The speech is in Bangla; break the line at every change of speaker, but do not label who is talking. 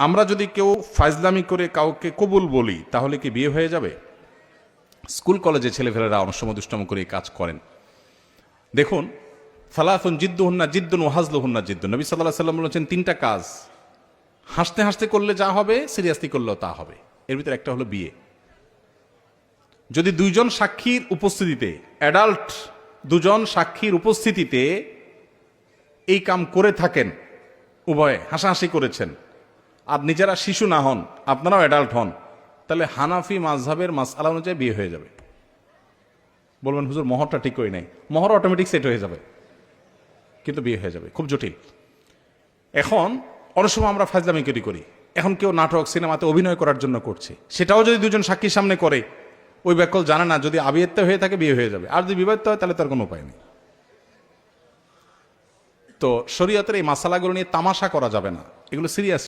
আমরা যদি কেউ ফাজলামি করে কাউকে কবুল বলি তাহলে কি বিয়ে হয়ে যাবে? স্কুল কলেজে ছেলেফেলেরা অনেক সময় দুষ্টম করে এই কাজ করেন। দেখুন, ফালাফুন জিদ্দুহুন্না জিদ্দুন ওয়াহাজলুহুন্না জিদ্দুন, নবী সাল্লাল্লাহু আলাইহি ওয়াসাল্লাম বলেছেন তিনটা কাজ হাসতে হাসতে করলে যা হবে সিরিয়াসলি করলেও তা হবে। এর ভিতরে একটা হলো বিয়ে। যদি দুইজন সাক্ষীর উপস্থিতিতে, অ্যাডাল্ট দুজন সাক্ষীর উপস্থিতিতে এই কাম করে থাকেন, উভয়ে হাসাহাসি করেছেন, আর নিজেরা শিশু না হন, আপনারাও অ্যাডাল্ট হন, তাহলে হানাফি মাযহাবের মাসআলা অনুযায়ী বিয়ে হয়ে যাবে। বলবেন হুজুর মোহরটা ঠিক করি নাই, মোহর অটোমেটিক সেট হয়ে যাবে, কিন্তু বিয়ে হয়ে যাবে। খুব জটিল। এখন অনেক সময় আমরা ফাজলামি করি, এখন কেউ নাটক সিনেমাতে অভিনয় করার জন্য করছে, সেটাও যদি দুজন সাক্ষীর সামনে করে, ওই ব্যাকল জানে না, যদি আবিয়াত্ত হয়ে থাকে বিয়ে হয়ে যাবে, আর যদি বিবাহিত হয় তাহলে তার কোনো উপায় নেই। তো শরীয়তের এই মাসালাগুলো নিয়ে তামাশা করা যাবে না, এগুলো সিরিয়াস।